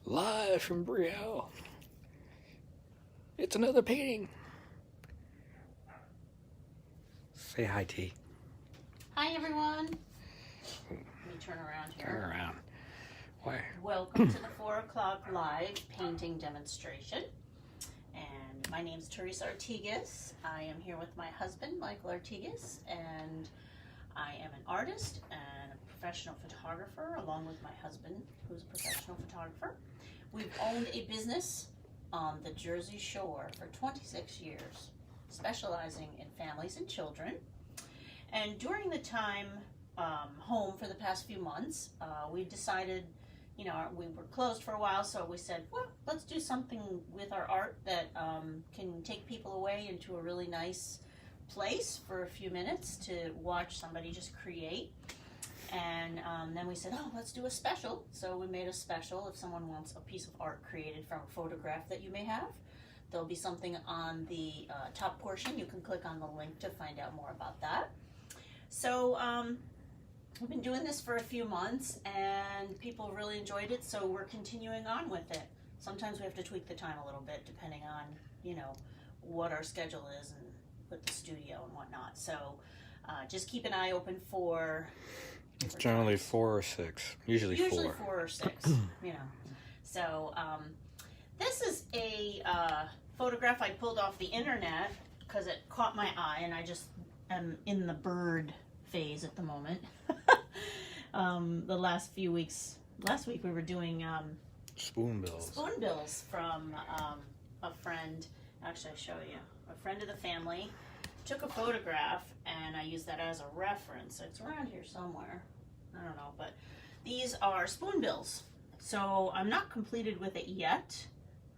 Live from Brio. It's another painting. Say hi, T. Hi, everyone. Let me turn around here. Turn around. Why? Welcome to the 4 o'clock live painting demonstration. And my name's Teresa Artigas. I am here with my husband, Michael Artigas, and I am an artist and a professional photographer, along with my husband, who's a professional photographer. We've owned a business on the Jersey Shore for 26 years, specializing in families and children. And during the time home for the past few months, we decided, we were closed for a while, so we said, well, let's do something with our art that can take people away into a really nice place for a few minutes to watch somebody just create. And then we said, oh, let's do a special. So we made a special. If someone wants a piece of art created from a photograph that you may have, there'll be something on the top portion. You can click on the link to find out more about that. So we've been doing this for a few months and people really enjoyed it, so we're continuing on with it. Sometimes we have to tweak the time a little bit depending on, what our schedule is and with the studio and whatnot. So just keep an eye open for... It's generally 4 or 6. Usually 4. Usually 4 or 6, So this is a photograph I pulled off the internet because it caught my eye, and I just am in the bird phase at the moment. The last few weeks, last week we were doing spoonbills. Spoonbills from a friend. Actually, I'll show you. A friend of the family took a photograph, and I used that as a reference. It's around here somewhere. I don't know, but these are spoonbills. So I'm not completed with it yet.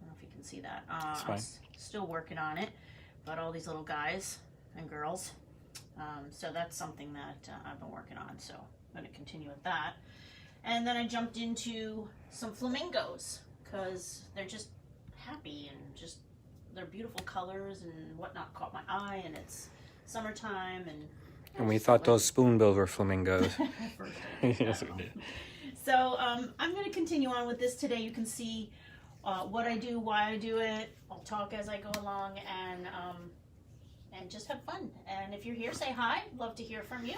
I don't know if you can see that. I'm still working on it, but all these little guys and girls. So that's something that I've been working on, so I'm going to continue with that. And then I jumped into some flamingos because they're just happy and just they're beautiful colors and whatnot caught my eye, and it's summertime and we thought those spoonbills were flamingos. Yes, we did. So I'm going to continue on with this today. You can see what I do, why I do it. I'll talk as I go along and just have fun. And if you're here, say hi. Love to hear from you.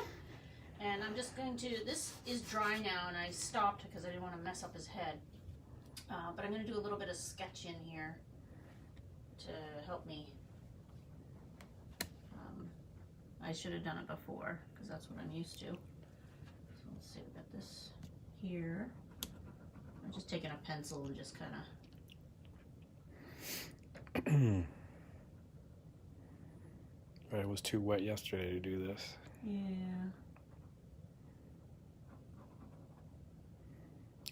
And I'm just going to, this is dry now, and I stopped because I didn't want to mess up his head. But I'm going to do a little bit of sketch in here to help me. I should have done it before because that's what I'm used to. So let's see, we got this here. I'm just taking a pencil and just kind of. But it was too wet yesterday to do this. Yeah.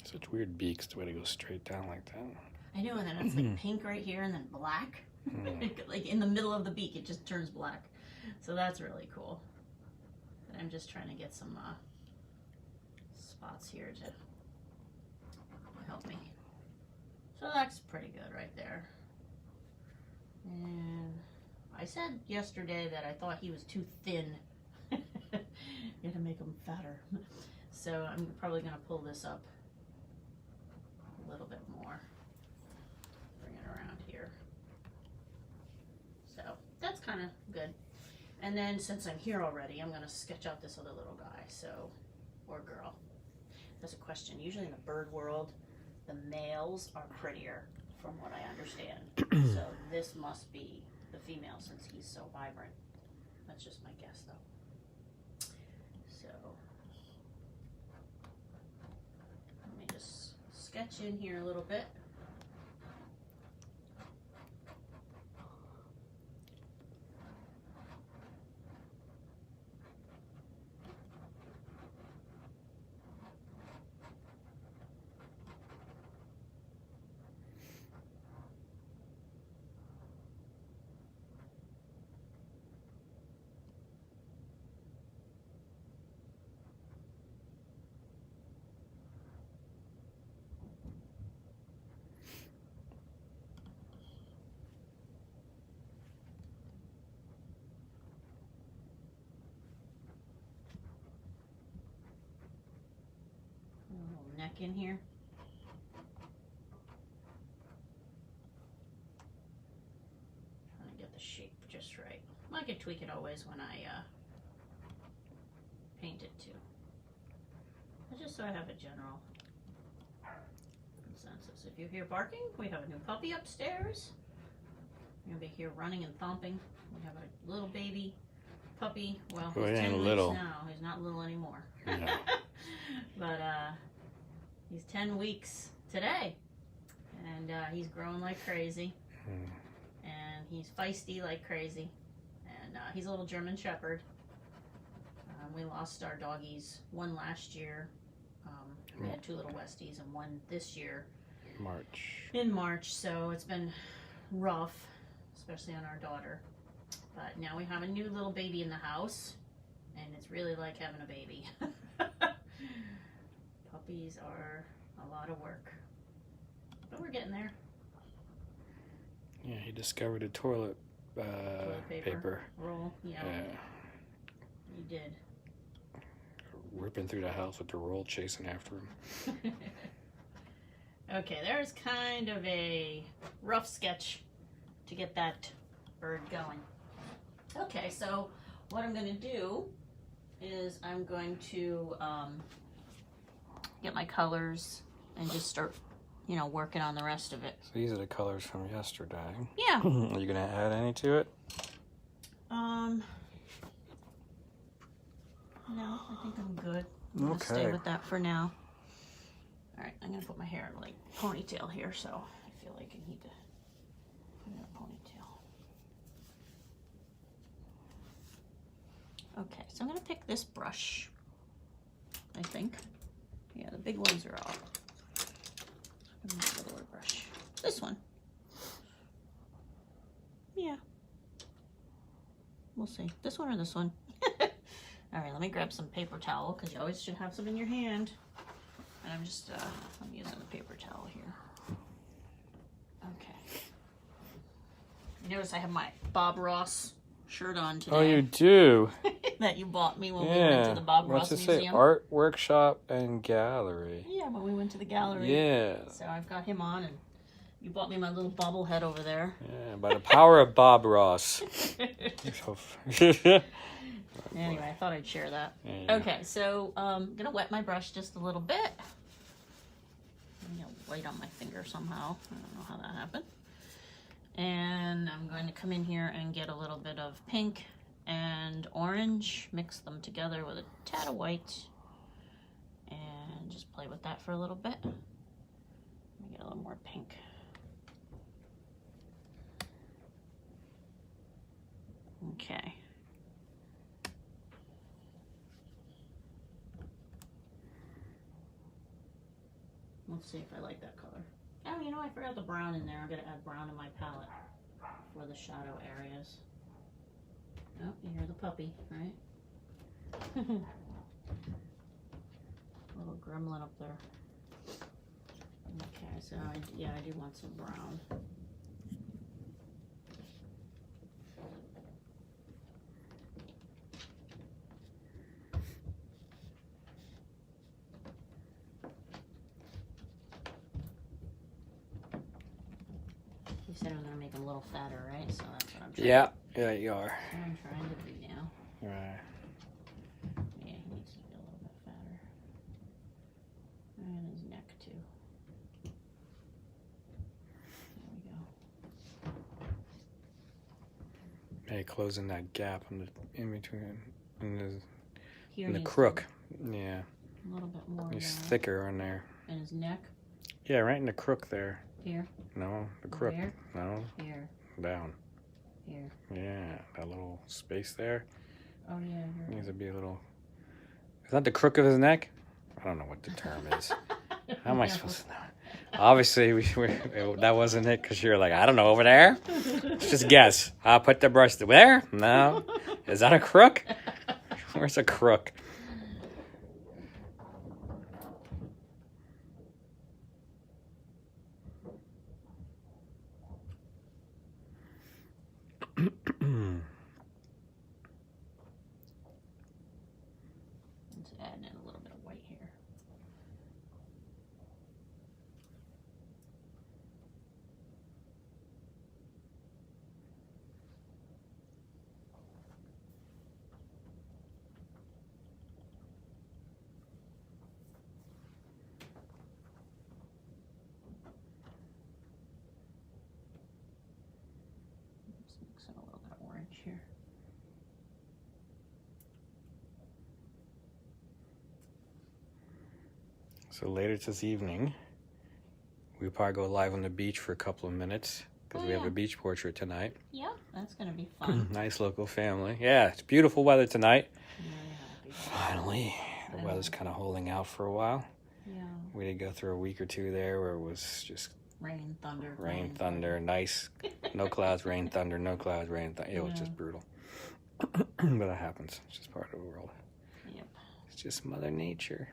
Such weird beaks, the way to go straight down like that. I know, and then it's like pink right here and then black. Like in the middle of the beak, it just turns black. So that's really cool. But I'm just trying to get some spots here to help me. So that's pretty good right there. And I said yesterday that I thought he was too thin. You have to make him fatter. So I'm probably going to pull this up a little bit more. Bring it around here. So that's kind of good. And then since I'm here already, I'm going to sketch out this other little guy, or girl. That's a question. Usually in the bird world, the males are prettier, from what I understand. So this must be the female since he's so vibrant. That's just my guess, though. So let me just sketch in here a little bit. Neck in here. the shape just right. I can tweak it always when I paint it too. Just so I have a general consensus. If you hear barking, we have a new puppy upstairs. You're gonna be here running and thumping. We have a little baby puppy. Well, Well, he's he 10 ain't weeks little. now. He's not little anymore. No. But he's 10 weeks today, and he's growing like crazy, and he's feisty like crazy, and he's a little German Shepherd. We lost our doggies, one last year. We had 2 little Westies and one this year. In March, so it's been rough, especially on our daughter. But now we have a new little baby in the house, and it's really like having a baby. Puppies are a lot of work, but we're getting there. Yeah, he discovered a toilet paper roll. Yeah, he did. Ripping through the house with the roll, chasing after him. Okay, there's kind of a rough sketch to get that bird going. Okay, so what I'm going to do is I'm going to get my colors and just start, working on the rest of it. So these are the colors from yesterday. Yeah. Are you going to add any to it? No, I think I'm good. I'm going to stay with that for now. All right, I'm going to put my hair in like ponytail here, so I feel like I need to put in a ponytail. Okay, so I'm going to pick this brush, I think. Yeah, the big ones are off. I'm going to use a littler brush. This one. Yeah. We'll see. This one or this one? All right, let me grab some paper towel, because you always should have some in your hand. And I'm just, I'm using the paper towel here. Okay. You notice I have my Bob Ross shirt on today. Oh, you do? That you bought me when we went to the Bob Ross What's it Museum. say? Art Workshop and Gallery. Yeah, when we went to the gallery. Yeah. So I've got him on, and you bought me my little bobblehead over there. Yeah, by the power of Bob Ross. Anyway, I thought I'd share that. Yeah. Okay, so I'm going to wet my brush just a little bit. I'm going to white on my finger somehow. I don't know how that happened. And I'm going to come in here and get a little bit of pink and orange, mix them together with a tad of white, and just play with that for a little bit. Let me get a little more pink. Okay. Let's see if I like that color. Oh, I forgot the brown in there. I'm going to add brown in my palette for the shadow areas. Oh, you hear the puppy, right? Little gremlin up there. Okay, so I do want some brown. You said I was going to make them a little fatter, right? So that's what I'm trying Yeah, you are. That's what I'm trying to do now. Right. Yeah, he needs to be a little bit fatter. And his neck, too. There we go. Hey, closing that gap in between, Here in the needs crook. Yeah. A little bit more. He's there. thicker on there. And his neck? Yeah, right in the crook there. Here? No, the crook. Where? No, Here. down. Here. Yeah, that little space there. Oh, yeah. Here. Needs to be a little. Is that the crook of his neck? I don't know what the term is. How am I supposed to know? Obviously, that wasn't it, because you're like, I don't know, over there? Let's just guess. I'll put the brush there? No. Is that a crook? Where's a crook? Let's add in a little bit of white here. So later this evening, we'll probably go live on the beach for a couple of minutes because we have a beach portrait tonight. Yep, that's going to be fun. Nice local family. Yeah, it's beautiful weather tonight. Very happy. Finally. The weather's kind of holding out for a while. Yeah. We did go through a week or two there where it was just rain, thunder. Rain, thunder, nice. No clouds, rain, thunder, no clouds, rain, thunder. It was just brutal. But that happens. It's just part of the world. Yep. It's just Mother Nature.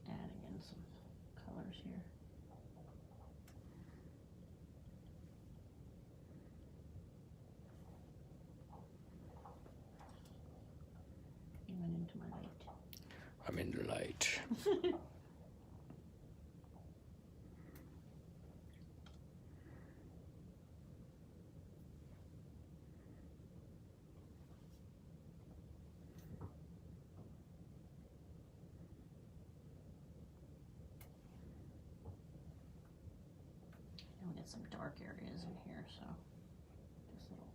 Adding in some colors here. You went into my light. I'm in the light. And we got some dark areas in here, so just little.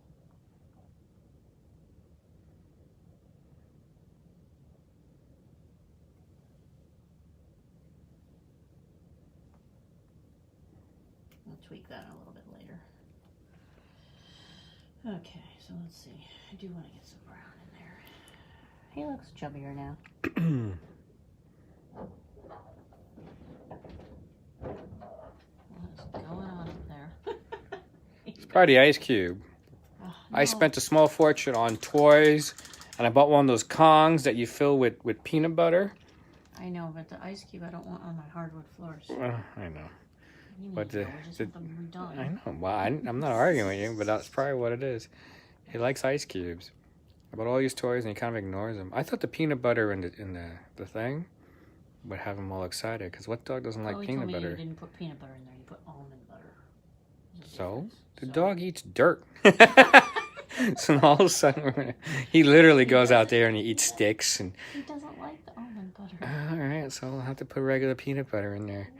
I'll tweak that a little bit later. Okay, so let's see. I do want to get some brown in there. He looks chubbier now. What's going on up there? It's probably the ice cube. Oh, no. I spent a small fortune on toys, and I bought one of those Kongs that you fill with peanut butter. I know, but the ice cube I don't want on my hardwood floors. I know. You But need to just want them redone. I know. Well, I'm not arguing with you, but that's probably what it is. He likes ice cubes. I bought all these toys, and he kind of ignores them. I thought the peanut butter in the thing would have him all excited, because what dog doesn't like he peanut told me butter? You didn't put peanut butter in there. You put almond butter. So the dog eats dirt. So all of a sudden, he literally goes out there and he eats sticks and. He doesn't like the almond butter. All right, so I'll have to put regular peanut butter in there.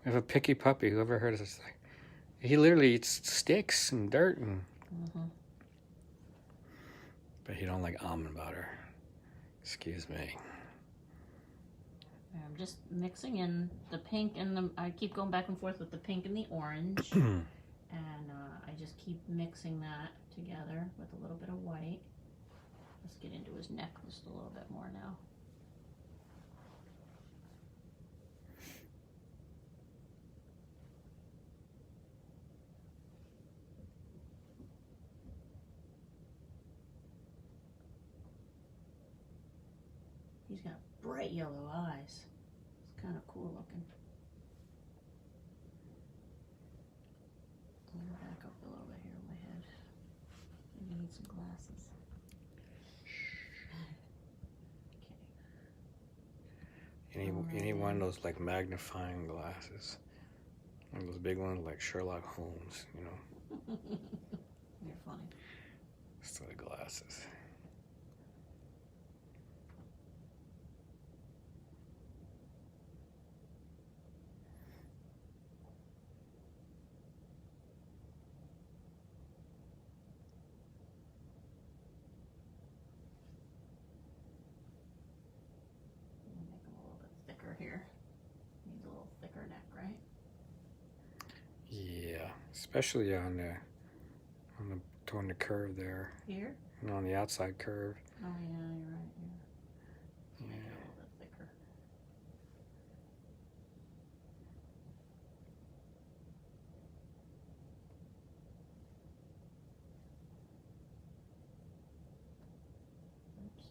We have a picky puppy. Whoever heard of this thing? He literally eats sticks and dirt and. But he don't like almond butter. Excuse me. I'm just mixing in the pink and the. I keep going back and forth with the pink and the orange, and I just keep mixing that together with a little bit of white. Let's get into his neck just a little bit more now. He's got bright yellow eyes. It's kind of cool looking. I'm gonna back up a little bit here on my head. Maybe need some glasses. You need one of those like magnifying glasses. One of those big ones like Sherlock Holmes, you know. You're funny. Instead of glasses. Make him a little bit thicker here. Needs a little thicker neck, right? Yeah, especially on the curve there. Here? And on the outside curve. Oh yeah, you're right. Yeah. Yeah. Make it a little bit thicker. Oops.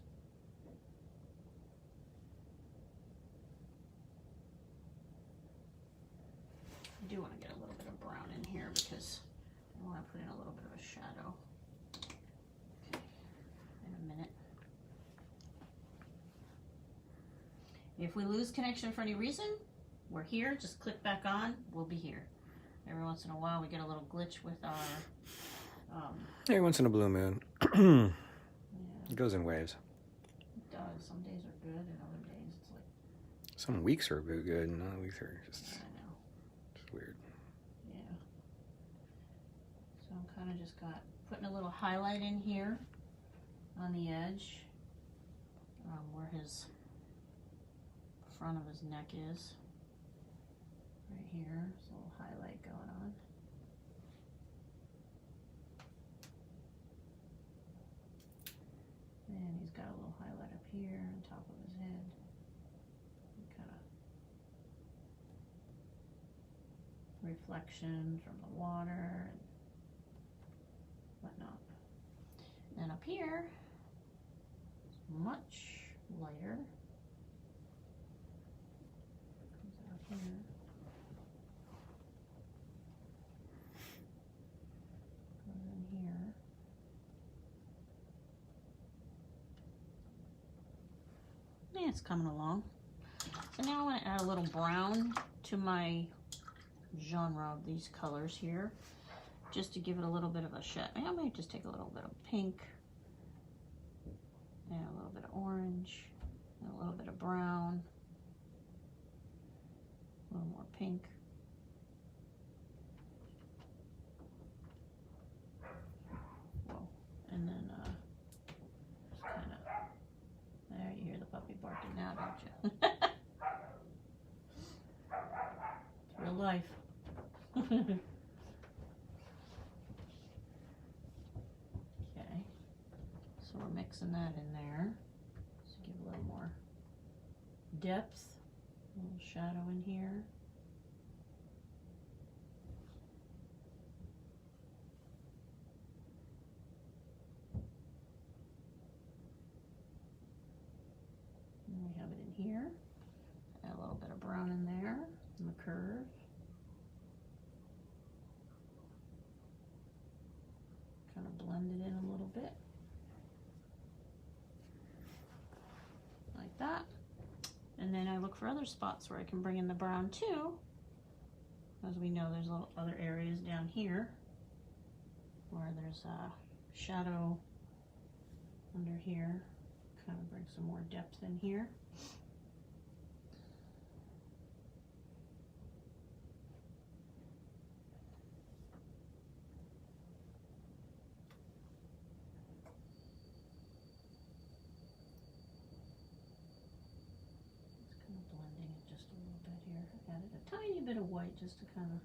I do want to get a little bit of brown in here because I want to put in a little bit of a shadow. Okay. In a minute. If we lose connection for any reason, we're here. Just click back on. We'll be here. Every once in a while, we get a little glitch with our. Every once in a blue moon. Yeah, It goes in waves. it does. Some days are good, and other days it's like. Some weeks are good, and other weeks are just I know. weird. Yeah. So I'm kind of just got putting a little highlight in here on the edge where his front of his neck is. Right here, there's a little highlight going on. And he's got a little highlight up here on top of his head. Kind of reflection from the water and whatnot. And up here, it's much lighter. Comes out here. Goes in here. Yeah, it's coming along. So now I want to add a little brown to my genre of these colors here, just to give it a little bit of a shade. I might just take a little bit of pink and a little bit of orange and a little bit of brown, a little more pink. Whoa. And then just kind of, there, you hear the puppy barking now, don't you? It's real life. Okay, so we're mixing that in there to give a little more depth, a little shadow in here. And we have it in here. Add a little bit of brown in there, in the curve. Kind of blend it in a little bit. Like that. And then I look for other spots where I can bring in the brown too. As we know, there's little other areas down here where there's a shadow under here. Kind of bring some more depth in here. Added a tiny bit of white just to kind of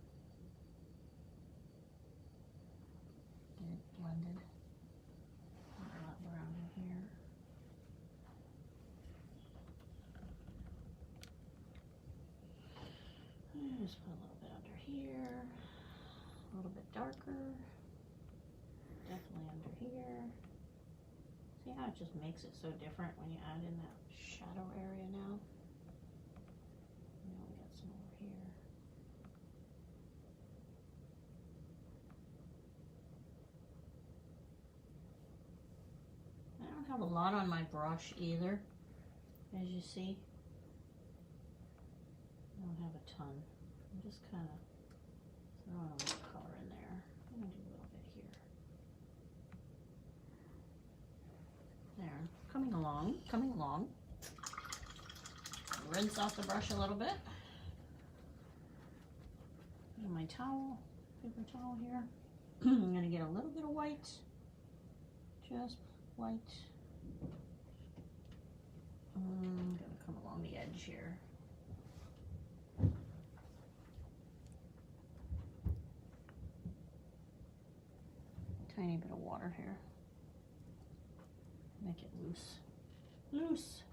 get it blended. A lot brown in here. And just put a little bit under here. A little bit darker. Definitely under here. See how it just makes it so different when you add in that shadow area now? I don't have a lot on my brush either, as you see. I don't have a ton. I'm just kind of throwing a little color in there. I'm going to do a little bit here. There, coming along, coming along. Rinse off the brush a little bit. And my towel, paper towel here. I'm going to get a little bit of white, just white. I'm going to come along the edge here. Tiny bit of water here. Make it loose. Loose.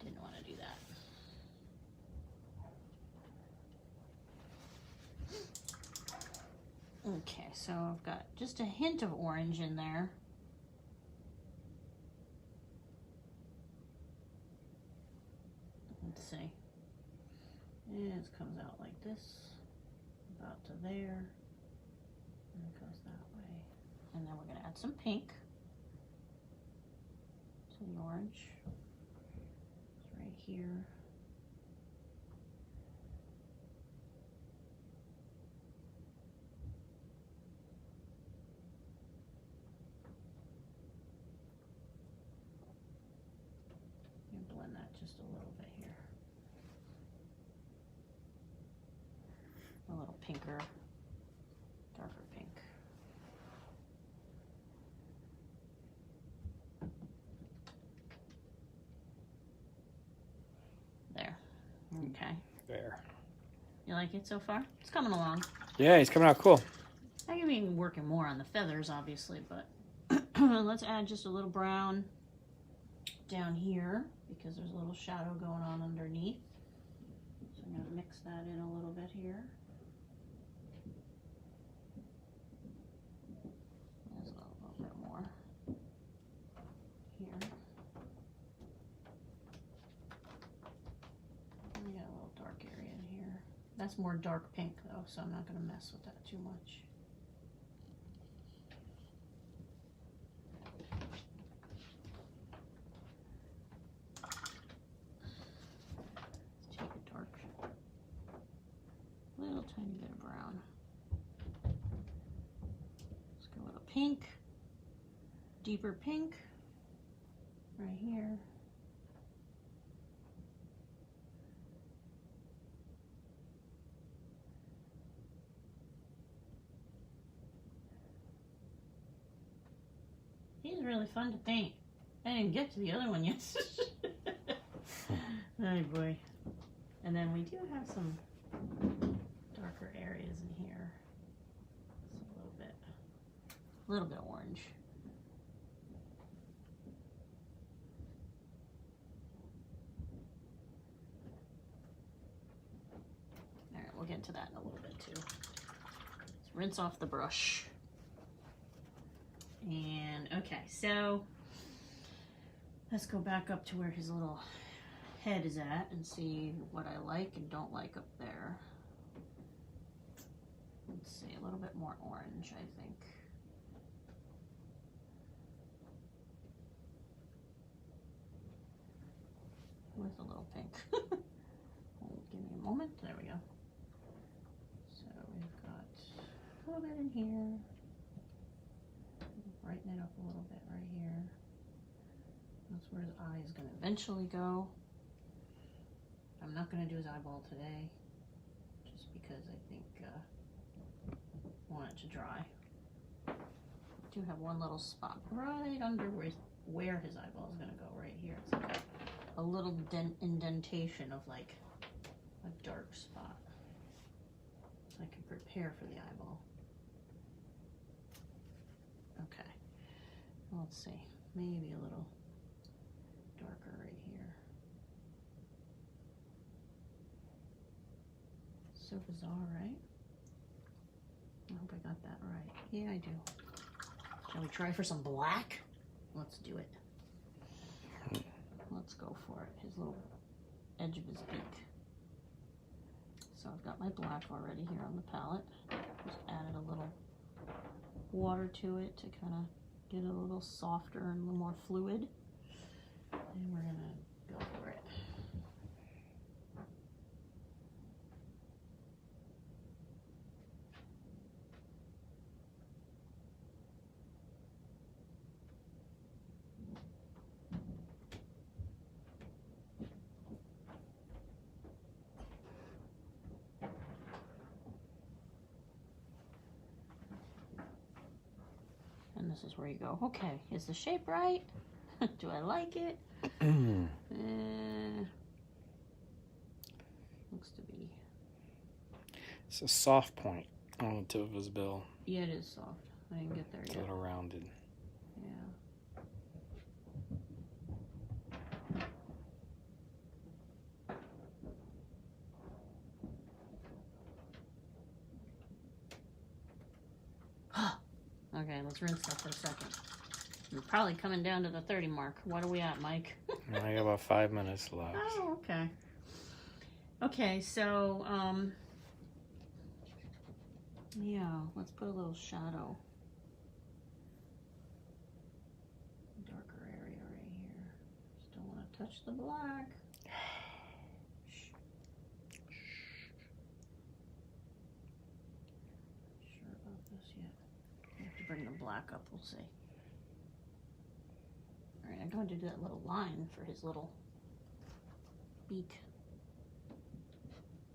Didn't want to do that. Okay, so I've got just a hint of orange in there. Let's see. And it comes out like this, about to there, and it goes that way. And then we're going to add some pink to the orange. It's right here. just a little bit here. A little pinker, darker pink. There. Okay. There. You like it so far? It's coming along. Yeah, he's coming out cool. I can be working more on the feathers, obviously, but let's add just a little brown down here because there's a little shadow going on underneath. So I'm going to mix that in a little bit here. There's a little bit more here. And we got a little dark area in here. That's more dark pink though, so I'm not going to mess with that too much. Take a dark, little tiny bit of brown. Let's go with a pink, deeper pink, right here. He's really fun to paint. I didn't get to the other one yet. Oh boy. And then we do have some darker areas in here. Just a little bit orange. All right, we'll get to that in a little bit too. Let's rinse off the brush. And okay, so let's go back up to where his little head is at and see what I like and don't like up there. Let's see, a little bit more orange, I think. With a little pink. Give me a moment. There we go. So we've got a little bit in here. Brighten it up a little bit right here. That's where his eye is going to eventually go. I'm not going to do his eyeball today, just because I think I want it to dry. I do have one little spot right under where his eyeball is going to go, right here. It's like a little indentation of like a dark spot, so I can prepare for the eyeball. Okay, let's see, maybe a little darker right here. So bizarre, right? I hope I got that right. Yeah, I do. Shall we try for some black? Let's do it. Let's go for it. His little edge of his beak. So I've got my black already here on the palette. Just added a little water to it to kind of get it a little softer and a little more fluid. And we're gonna go for it. And this is where you go, okay, is the shape right? Do I like it? Looks to be. It's a soft point on the tip of his bill. Yeah, it is soft. I didn't get there It's a yet. little rounded. Yeah. Okay, let's rinse that for a second. We're probably coming down to the 30 mark. What are we at, Mike? I got about 5 minutes left. Oh, okay. Okay, so, yeah, let's put a little shadow. Darker area right here. Just don't want to touch the black. Shh. Sure about this yet? I have to bring the black up, we'll see. All right, I'm going to do that little line for his little beak.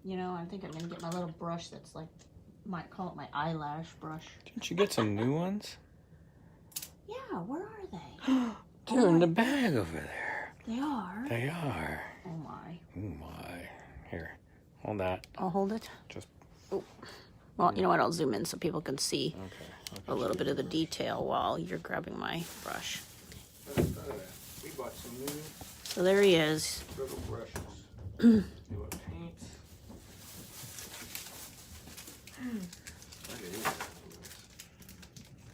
You know, I think I'm gonna get my little brush that's like, might call it my eyelash brush. Didn't you get some new ones? Yeah, where are they? They're in the bag over there. They are? They are. Oh my. Oh my. Here, hold that. I'll hold it. Just. Oh. Well, you know what? I'll zoom in so people can see Okay. a little bit of the detail while you're grabbing my brush. We bought some new So there he is. little brushes. New paint.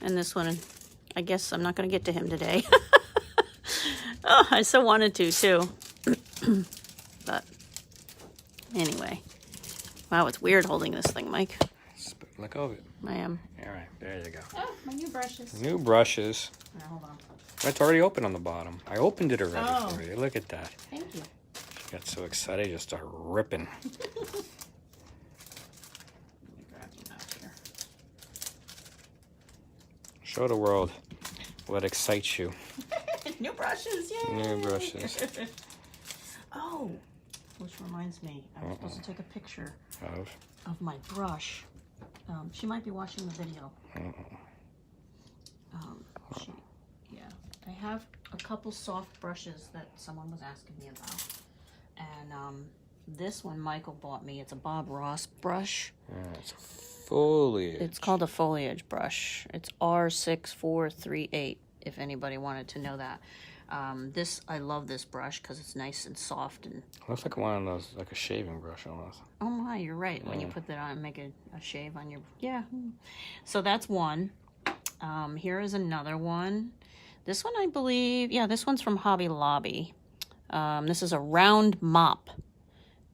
And this one, I guess I'm not going to get to him today. Oh, I so wanted to, too. But anyway. Wow, it's weird holding this thing, Mike. Look over it. I am. All right, there you go. Oh, my new brushes. New brushes. Now, hold on. It's already open on the bottom. I opened it already Oh. for you. Look at that. Thank you. She got so excited, just started ripping. Let me grab you out here. Show the world what excites you. New brushes, yay! New brushes. Oh, which reminds me, I was supposed to take a picture Of. my brush. She might be watching the video. Yeah, I have a couple soft brushes that someone was asking me about, and this one Michael bought me. It's a Bob Ross brush. Yeah, it's foliage. It's called a foliage brush. It's R6438. If anybody wanted to know that. I love this brush because it's nice and soft and. Looks like one of those, like a shaving brush almost. Oh my, you're right. When you put that on, make a shave on your, yeah. So that's one. Here is another one. This one, I believe, yeah, this one's from Hobby Lobby. This is a round mop,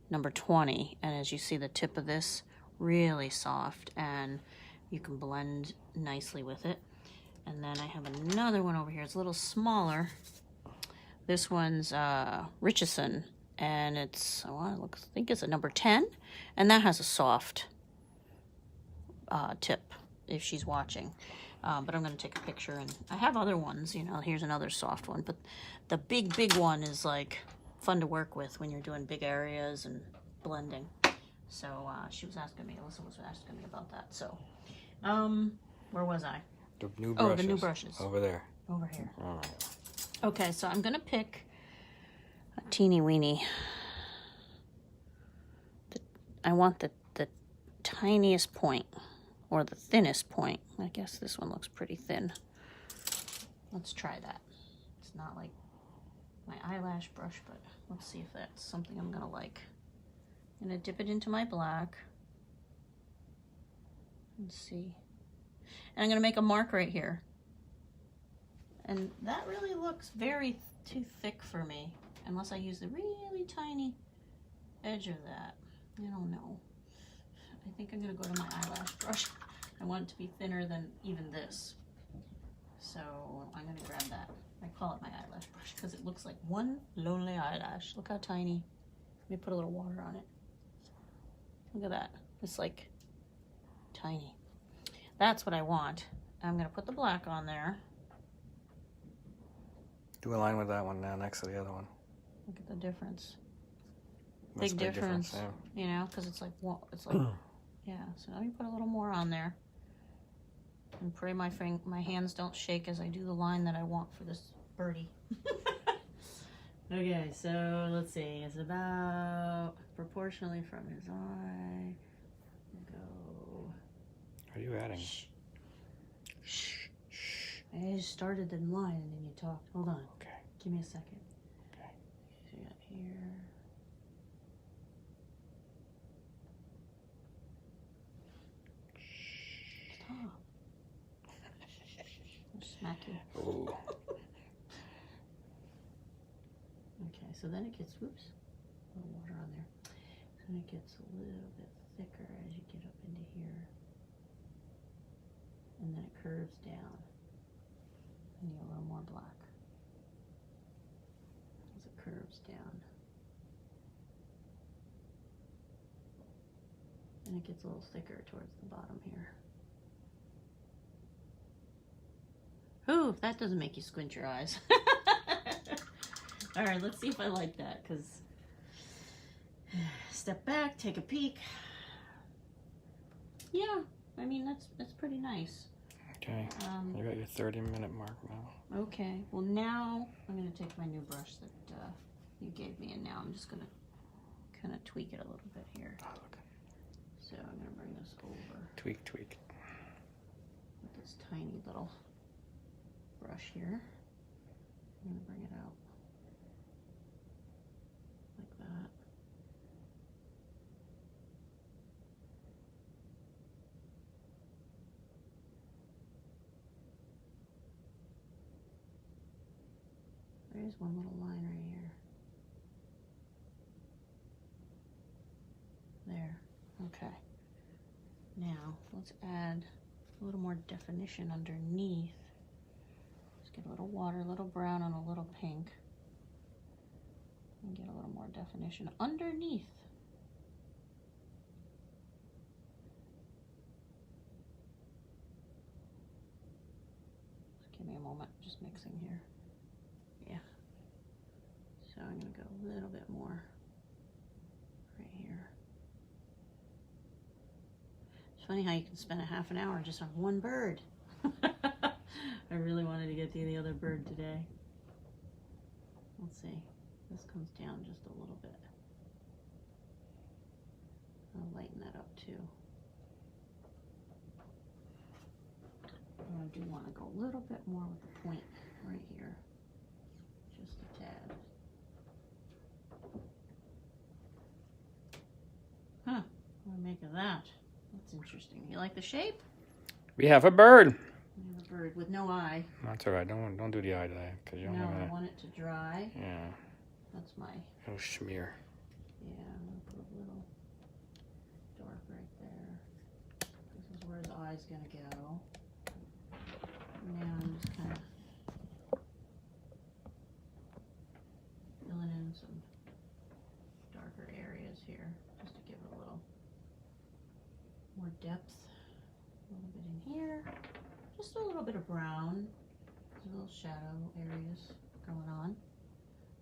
number 20. And as you see, the tip of this, really soft, and you can blend nicely with it. And then I have another one over here. It's a little smaller. This one's Richardson, and it's, I think it's a number 10, and that has a soft tip if she's watching. But I'm going to take a picture, and I have other ones, you know. Here's another soft one, but the big one is like fun to work with when you're doing big areas and blending. So she was asking me, Alyssa was asking me about that. So where was I? The new brushes. Oh, the new brushes. Over there. Over here. All right. Okay, so I'm going to pick a teeny weeny. I want the tiniest point, or the thinnest point. I guess this one looks pretty thin. Let's try that. It's not like my eyelash brush, but let's see if that's something I'm going to like. I'm going to dip it into my black. Let's see. And I'm going to make a mark right here. And that really looks too thick for me, unless I use the really tiny edge of that. I don't know. I think I'm going to go to my eyelash brush. I want it to be thinner than even this. So I'm going to grab that. I call it my eyelash brush because it looks like one lonely eyelash. Look how tiny. Let me put a little water on it. Look at that. It's like tiny. That's what I want. I'm going to put the black on there. Do a line with that one now next to the other one. Look at the difference. That's Big a difference. Yeah. You know, because it's like, yeah. So let me put a little more on there. And pray my hands don't shake as I do the line that I want for this birdie. Okay, so let's see. It's about proportionally from his eye. Go. Are you adding? Shh. Shh. I just started the line and then you talked. Hold on. Okay. Give me a second. Okay. So you got here. Stop. I'll smack you. Ooh. Okay, so then it gets, whoops, a little water on there. Then it gets a little bit thicker as you get up into here. And then it curves down. I need a little more black. As it curves down. And it gets a little thicker towards the bottom here. Ooh, that doesn't make you squint your eyes. All right, let's see if I like that, because Step back, take a peek. Yeah, I mean, that's pretty nice. Okay, you got your 30-minute mark now. Okay, well now I'm going to take my new brush that you gave me, and now I'm just going to kind of tweak it a little bit here. Oh, look. So I'm going to bring this over. Tweak, tweak. With this tiny little brush here. I'm going to bring it out like that. There's one little line right here. There. Okay. Now, let's add a little more definition underneath. Just get a little water, a little brown, and a little pink. And get a little more definition underneath. Just give me a moment, just mixing here. Yeah. So I'm going to go a little bit more right here. It's funny how you can spend a half an hour just on one bird. I really wanted to get to the other bird today. Let's see. This comes down just a little bit. I'll lighten that up too. And I do want to go a little bit more with the point right here. Just a tad. Huh. What do I make of that? That's interesting. You like the shape? We have a bird. We have a bird with no eye. That's all right. Don't do the eye today, because you don't No, have I want it to dry. Yeah. That's my... It'll smear. Yeah, I'm going to put a little dark right there. This is where his eye's going to go. Now I'm just kind of filling in some darker areas here, just to give it a little more depth. A little bit in here. Just a little bit of brown. There's little shadow areas going on.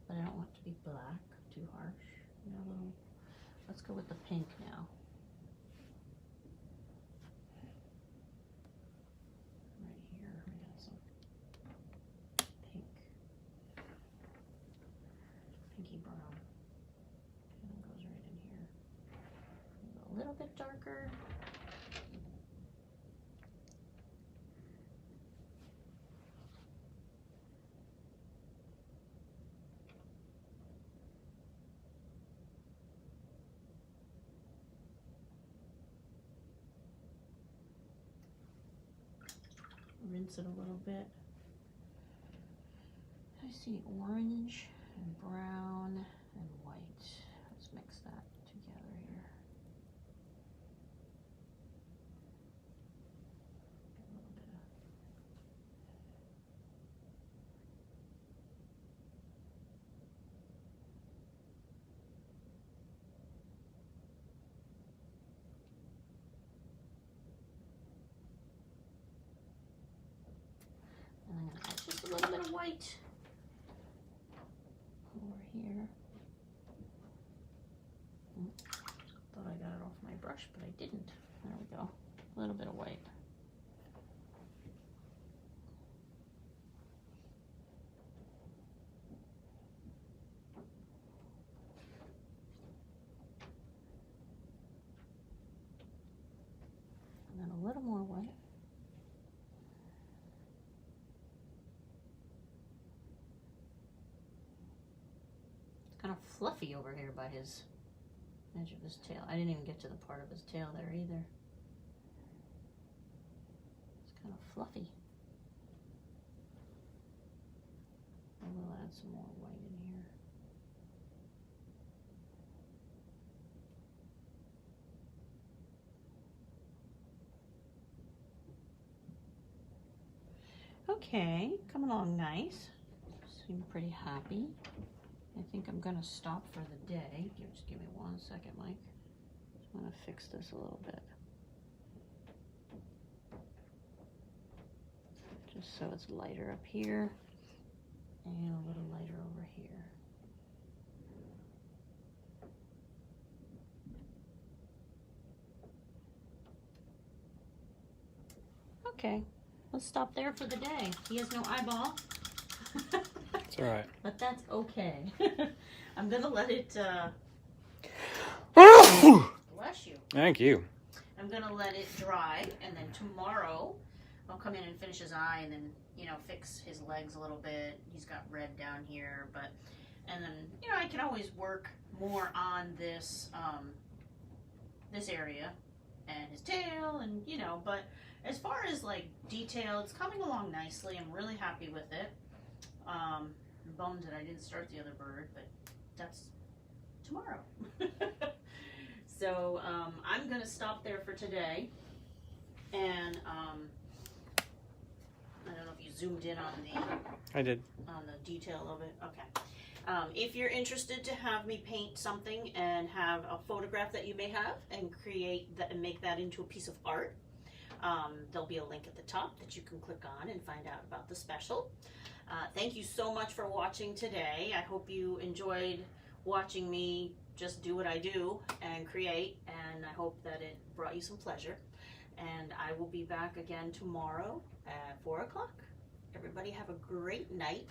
But I don't want it to be black, too harsh. You know, let's go with the pink now. Right here, we got some pink. Pinky brown. And it goes right in here. A little bit darker. Rinse it a little bit. I see orange and brown and white. Let's mix that together here. A little bit of and I'm going to add just a little bit of white over here. Thought I got it off my brush, but I didn't. There we go. A little bit of white. And then a little more white. Kind of fluffy over here by his edge of his tail. I didn't even get to the part of his tail there either. It's kind of fluffy. I will add some more white in here. Okay, coming along nice. Seem pretty happy. I think I'm gonna stop for the day. Just give me 1 second, Mike. I'm gonna fix this a little bit. Just so it's lighter up here and a little lighter over here. Okay. Let's stop there for the day. He has no eyeball. It's all right. But that's okay. I'm going to let it, bless you. Thank you. I'm going to let it dry, and then tomorrow I'll come in and finish his eye and then, you know, fix his legs a little bit. He's got red down here, but, and then, you know, I can always work more on this, this area and his tail and, you know, but as far as like detail, it's coming along nicely. I'm really happy with it. I'm bummed that I didn't start the other bird, but that's tomorrow. So I'm going to stop there for today. And I don't know if you zoomed in on I did. the detail of it. Okay. If you're interested to have me paint something and have a photograph that you may have and create that and make that into a piece of art, there'll be a link at the top that you can click on and find out about the special. Thank you so much for watching today. I hope you enjoyed watching me just do what I do and create, and I hope that it brought you some pleasure. And I will be back again tomorrow at 4 o'clock. Everybody have a great night.